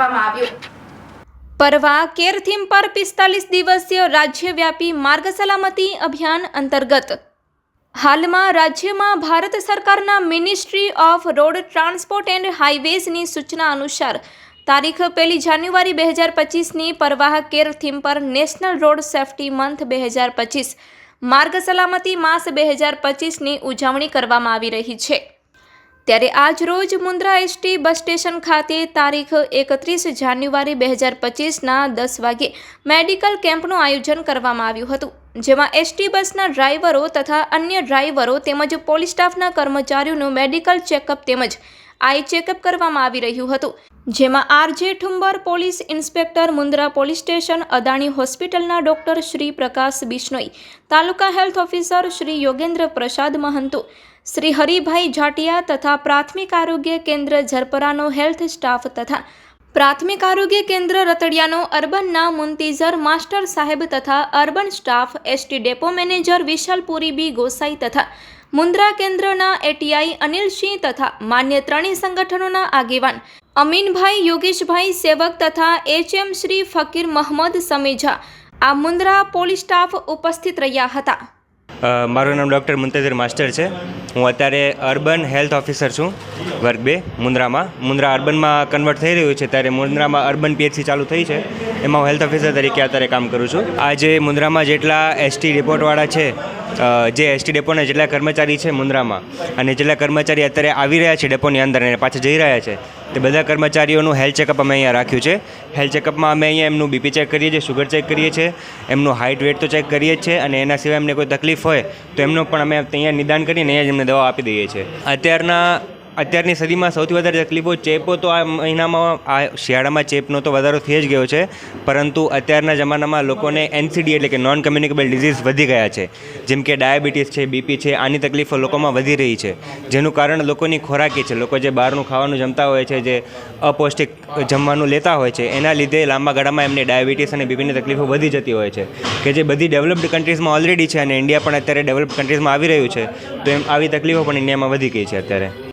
કરવામાં આવ્યું। પરવા કેર થીમ પર 45 દિવસીય રાજ્યવ્યાપી માર્ગ સલામતી અભિયાન અંતર્ગત હાલમાં રાજ્યમાં ભારત સરકારના ministry of road transport and હાઈવેઝની સૂચના અનુસાર તારીખ 1 જાન્યુઆરી 2025ની પરવાહ કેર થીમ પર નેશનલ રોડ સેફ્ટી મંથ 2025 માર્ગ સલામતી માસ 2025ની ઉજવણી કરવામાં આવી રહી છે। ત્યારે આજ રોજ મુન્દ્રા એસટી બસ સ્ટેશન ખાતે તારીખ 31 જાન્યુઆરી 2025ના 10 વાગ્યે મેડિકલ કેમ્પનું આયોજન કરવામાં આવ્યું હતું, જેમાં એસટી બસના ડ્રાઈવરો તથા અન્ય ડ્રાઈવરો તેમજ પોલીસ સ્ટાફના કર્મચારીઓનું મેડિકલ ચેકઅપ તેમજ આઈ ચેકઅપ કરવામાં આવી રહ્યું હતું, જેમાં RJ Thumbar police inspector Mundra police station, Adani હોસ્પિટલના ડોક્ટર શ્રી પ્રકાશ બિશ્નોઈ, તાલુકા હેલ્થ ઓફિસર શ્રી યોગેન્દ્ર પ્રસાદ મહંતો, શ્રી હરિભાઈ જાટિયા તથા પ્રાથમિક આરોગ્ય કેન્દ્ર ઝરપરાનો હેલ્થ સ્ટાફ તથા પ્રાથમિક આરોગ્ય કેન્દ્ર રતડિયાનો અર્બનના મુંતીઝર માસ્ટર સાહેબ તથા urban staff, ST depot manager Vishalpuri B Gosai તથા મુન્દ્રા કેન્દ્રના એટીઆઈ અનિલસિંહ તથા માન્ય ત્રણેય સંગઠનોના આગેવાન અમીનભાઈ, યોગેશભાઈ સેવક તથા એચએમ શ્રી ફકીર મહમદ સમેજા આ મુન્દ્રા પોલીસ સ્ટાફ ઉપસ્થિત રહ્યા હતા। મારું નામ ડૉક્ટર મુંતઝર માસ્ટર છે। હું અત્યારે અર્બન હેલ્થ ઓફિસર છું, વર્ગ 2 મુન્દ્રામાં। મુન્દ્રા અર્બનમાં કન્વર્ટ થઈ રહ્યું છે, ત્યારે મુન્દ્રામાં અર્બન પીએચસી ચાલુ થઈ છે, એમાં હું હેલ્થ ઓફિસર તરીકે અત્યારે કામ કરું છું। આજે મુન્દ્રામાં જેટલા એસટી ડેપોટવાળા છે, જે એસટી ડેપોના જેટલા કર્મચારી છે મુન્દ્રામાં, અને જેટલા કર્મચારી અત્યારે આવી રહ્યા છે ડેપોની અંદર અને પાછા જઈ રહ્યા છે, તે બધા કર્મચારીઓનું હેલ્થ ચેકઅપ અમે અહીંયા રાખ્યું છે। હેલ્થ ચેકઅપમાં અમે અહીંયા એમનું બીપી ચેક કરીએ છીએ, શુગર ચેક કરીએ છીએ, એમનું હાઇટ વેટ તો ચેક કરીએ જ છે, અને એના સિવાય એમને કોઈ તકલીફ હોય તો એમનું પણ અમે અહીંયા નિદાન કરીને અહીંયા જ એમને દવા આપી દઈએ છીએ। અત્યારની સદીમાં સૌથી વધારે તકલીફો ચેપો તો આ મહિનામાં, આ શિયાળામાં ચેપનો તો વધારો થઈ જ ગયો છે, પરંતુ અત્યારના જમાનામાં લોકોને એનસીડી એટલે કે નોન કમ્યુનિકેબલ ડિઝીઝ વધી ગયા છે, જેમ કે ડાયાબિટીસ છે, બીપી છે, આની તકલીફો લોકોમાં વધી રહી છે, જેનું કારણ લોકોની ખોરાકી છે। લોકો જે બહારનું ખાવાનું જમતા હોય છે, જે અપૌષ્ટિક જમવાનું લેતા હોય છે, એના લીધે લાંબા ગાળામાં એમને ડાયાબિટીસ અને બીપીની તકલીફો વધી જતી હોય છે, કે જે બધી ડેવલપ્ડ કન્ટ્રીઝમાં ઓલરેડી છે, અને ઇન્ડિયા પણ અત્યારે ડેવલપ્ડ કન્ટ્રીઝમાં આવી રહ્યું છે, તો એમ આવી તકલીફો પણ ઇન્ડિયામાં વધી ગઈ છે અત્યારે।